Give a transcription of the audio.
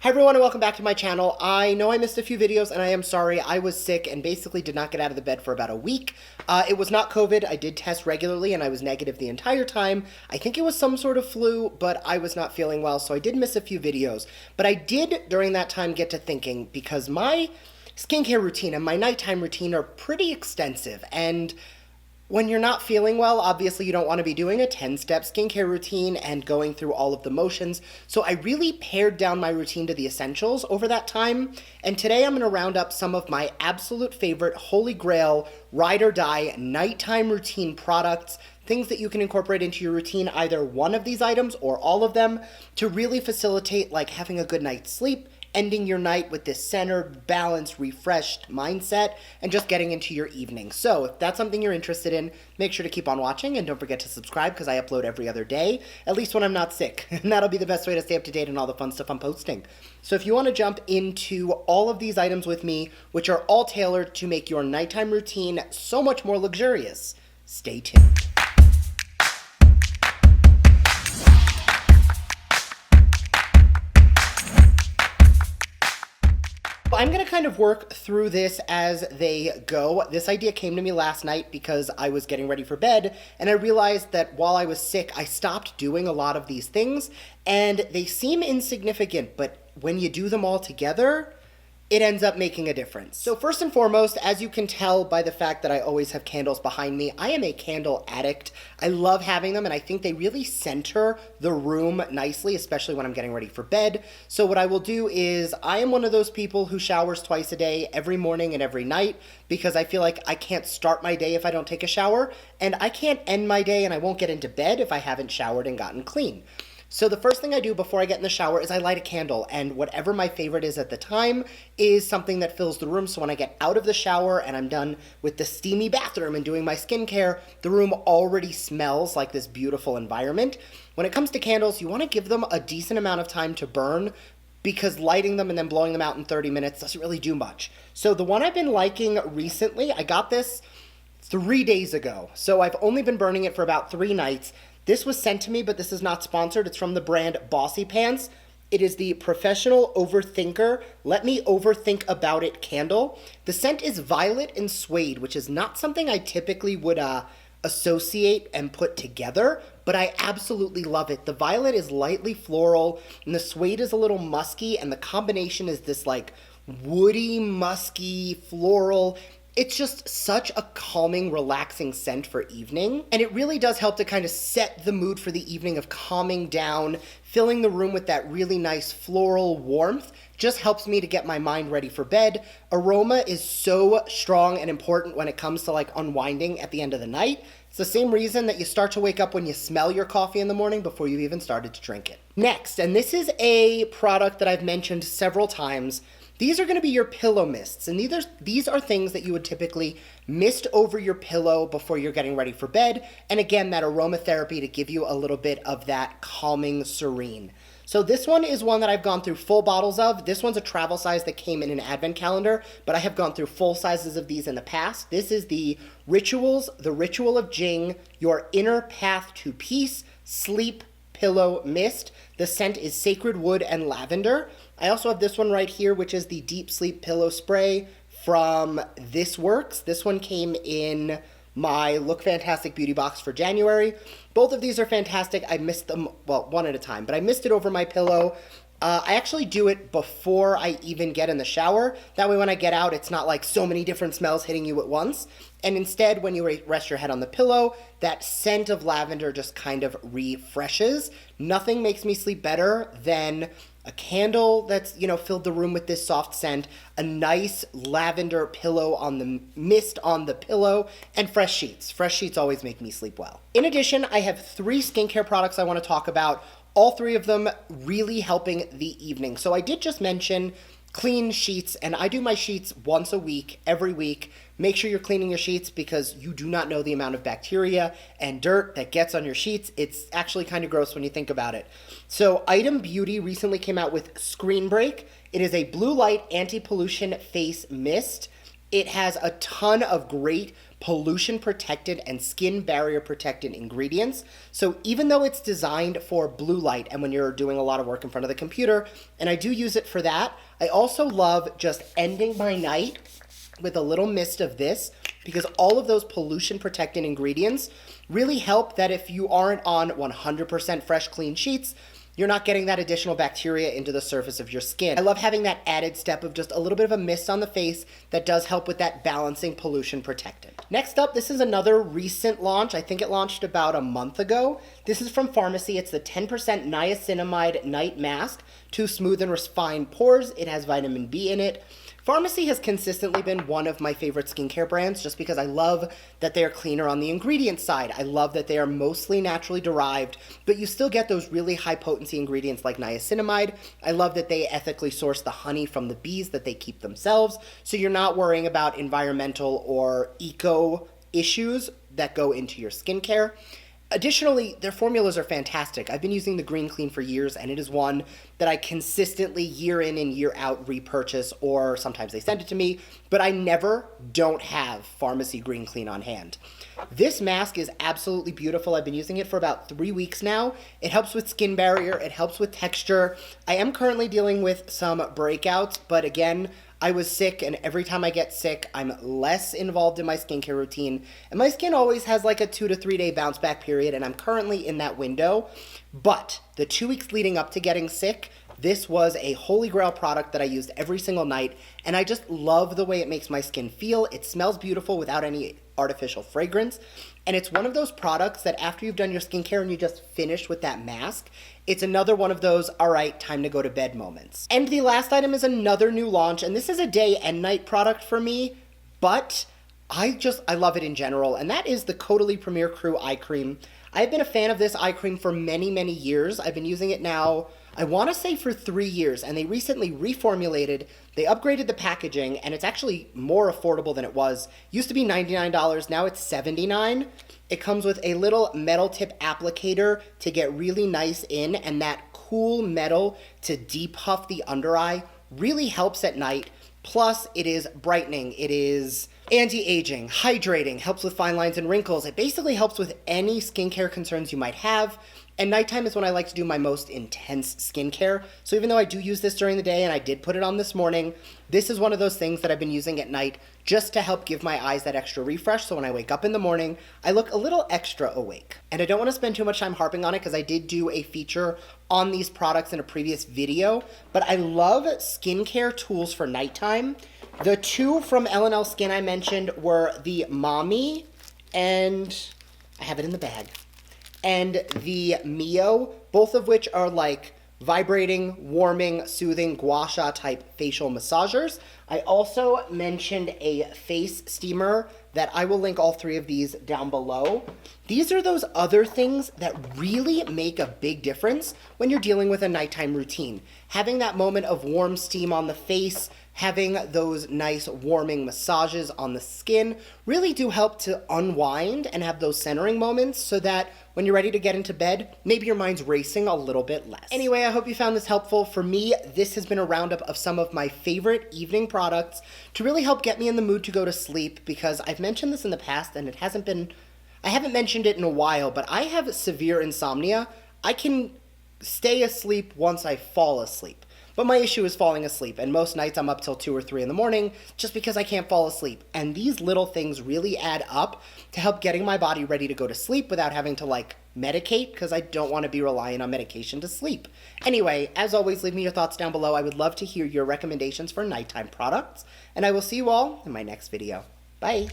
Hi everyone and welcome back to my channel. I know I missed a few videos and I am sorry. I was sick and basically did not get out of the bed for about a week. It was not COVID. I did test regularly and I was negative the entire time. I think it was some sort of flu, but I was not feeling well, so I did miss a few videos. But I did during that time get to thinking, because my skincare routine and my nighttime routine are pretty extensive, and when you're not feeling well, obviously you don't want to be doing a 10-step skincare routine and going through all of the motions. So I really pared down my routine to the essentials over that time. And today I'm going to round up some of my absolute favorite holy grail ride or die nighttime routine products, things that you can incorporate into your routine, either one of these items or all of them, to really facilitate like having a good night's sleep, ending your night with this centered, balanced, refreshed mindset, and just getting into your evening. So if that's something you're interested in, make sure to keep on watching and don't forget to subscribe because I upload every other day, at least when I'm not sick. And that'll be the best way to stay up to date on all the fun stuff I'm posting. So if you want to jump into all of these items with me, which are all tailored to make your nighttime routine so much more luxurious, stay tuned. I'm going to kind of work through this as they go. This idea came to me last night because I was getting ready for bed, and I realized that while I was sick, I stopped doing a lot of these things, and they seem insignificant, but when you do them all together, it ends up making a difference. So first and foremost, as you can tell by the fact that I always have candles behind me, I am a candle addict. I love having them, and I think they really center the room nicely, especially when I'm getting ready for bed. So what I will do is, I am one of those people who showers twice a day, every morning and every night, because I feel like I can't start my day if I don't take a shower, and I can't end my day and I won't get into bed if I haven't showered and gotten clean. So the first thing I do before I get in the shower is I light a candle, and whatever my favorite is at the time is something that fills the room. So when I get out of the shower and I'm done with the steamy bathroom and doing my skincare, the room already smells like this beautiful environment. When it comes to candles, you want to give them a decent amount of time to burn, because lighting them and then blowing them out in 30 minutes doesn't really do much. So the one I've been liking recently, I got this 3 days ago. So I've only been burning it for about 3 nights. This was sent to me, but this is not sponsored. It's from the brand Bossypants. It is the Professional Overthinker Let Me Overthink About It candle. The scent is violet and suede, which is not something I typically would associate and put together, but I absolutely love it. The violet is lightly floral, and the suede is a little musky, and the combination is this like woody, musky, floral. It's just such a calming, relaxing scent for evening, and it really does help to kind of set the mood for the evening of calming down, filling the room with that really nice floral warmth. Just helps me to get my mind ready for bed. Aroma is so strong and important when it comes to like unwinding at the end of the night. It's the same reason that you start to wake up when you smell your coffee in the morning before you've even started to drink it. Next, and this is a product that I've mentioned several times, these are going to be your pillow mists, and these are things that you would typically mist over your pillow before you're getting ready for bed, and again, that aromatherapy to give you a little bit of that calming serene. So this one is one that I've gone through full bottles of. This one's a travel size that came in an advent calendar, but I have gone through full sizes of these in the past. This is the Rituals, the Ritual of Jing, Your Inner Path to Peace Sleep Pillow Mist. The scent is sacred wood and lavender. I also have this one right here, which is the Deep Sleep Pillow Spray from This Works. This one came in my Look Fantastic beauty box for January. Both of these are fantastic. I mist them, well, one at a time, but I mist it over my pillow. I actually do it before I even get in the shower. That way when I get out, it's not like so many different smells hitting you at once. And instead, when you rest your head on the pillow, that scent of lavender just kind of refreshes. Nothing makes me sleep better than a candle that's, filled the room with this soft scent, a nice lavender pillow on the mist on the pillow, and fresh sheets. Fresh sheets always make me sleep well. In addition, I have 3 skincare products I want to talk about, all 3 of them really helping the evening. So I did just mention clean sheets, and I do my sheets once a week, every week. Make sure you're cleaning your sheets because you do not know the amount of bacteria and dirt that gets on your sheets. It's actually kind of gross when you think about it. So Item Beauty recently came out with Screen Break. It is a blue light anti-pollution face mist. It has a ton of great pollution protected and skin barrier protected ingredients. So even though it's designed for blue light and when you're doing a lot of work in front of the computer, and I do use it for that, I also love just ending my night with a little mist of this, because all of those pollution protecting ingredients really help that if you aren't on 100% fresh clean sheets, you're not getting that additional bacteria into the surface of your skin. I love having that added step of just a little bit of a mist on the face that does help with that balancing pollution protected. Next up, this is another recent launch. I think it launched about a month ago. This is from Pharmacy. It's the 10% niacinamide night mask to smooth and refine pores. It has vitamin B in it. Pharmacy has consistently been one of my favorite skincare brands just because I love that they are cleaner on the ingredient side. I love that they are mostly naturally derived, but you still get those really high potency ingredients like niacinamide. I love that they ethically source the honey from the bees that they keep themselves, so you're not worrying about environmental or eco issues that go into your skincare. Additionally, their formulas are fantastic. I've been using the Green Clean for years, and it is one that I consistently year in and year out repurchase, or sometimes they send it to me, but I never don't have Pharmacy Green Clean on hand. This mask is absolutely beautiful. I've been using it for about 3 weeks now. It helps with skin barrier, it helps with texture. I am currently dealing with some breakouts, but again, I was sick, and every time I get sick, I'm less involved in my skincare routine, and my skin always has like a 2 to 3 day bounce back period, and I'm currently in that window. But the 2 weeks leading up to getting sick, this was a holy grail product that I used every single night, and I just love the way it makes my skin feel. It smells beautiful without any artificial fragrance, and it's one of those products that after you've done your skincare and you just finish with that mask, it's another one of those, all right, time to go to bed moments. And the last item is another new launch, and this is a day and night product for me, but I love it in general, and that is the Caudalie Premier Crew Eye Cream. I've been a fan of this eye cream for many, many years. I've been using it now, I want to say for 3 years, and they recently reformulated, they upgraded the packaging, and it's actually more affordable than it was. Used to be $99, now it's $79. It comes with a little metal tip applicator to get really nice in, and that cool metal to depuff the under eye really helps at night. Plus, it is brightening, it is anti-aging, hydrating, helps with fine lines and wrinkles. It basically helps with any skincare concerns you might have. And nighttime is when I like to do my most intense skincare. So even though I do use this during the day, and I did put it on this morning, this is one of those things that I've been using at night just to help give my eyes that extra refresh. So when I wake up in the morning, I look a little extra awake. And I don't want to spend too much time harping on it because I did do a feature on these products in a previous video, but I love skincare tools for nighttime. The two from L&L Skin I mentioned were the Mommy, and I have it in the bag, and the Mio, both of which are like vibrating, warming, soothing, gua sha type facial massagers. I also mentioned a face steamer that I will link all three of these down below. These are those other things that really make a big difference when you're dealing with a nighttime routine. Having that moment of warm steam on the face, having those nice warming massages on the skin really do help to unwind and have those centering moments so that when you're ready to get into bed, maybe your mind's racing a little bit less. Anyway, I hope you found this helpful. For me, this has been a roundup of some of my favorite evening products to really help get me in the mood to go to sleep, because I've mentioned this in the past and I haven't mentioned it in a while, but I have severe insomnia. I can stay asleep once I fall asleep. But my issue is falling asleep, and most nights I'm up till 2 or 3 in the morning just because I can't fall asleep. And these little things really add up to help getting my body ready to go to sleep without having to medicate, because I don't want to be relying on medication to sleep. Anyway, as always, leave me your thoughts down below. I would love to hear your recommendations for nighttime products, and I will see you all in my next video. Bye!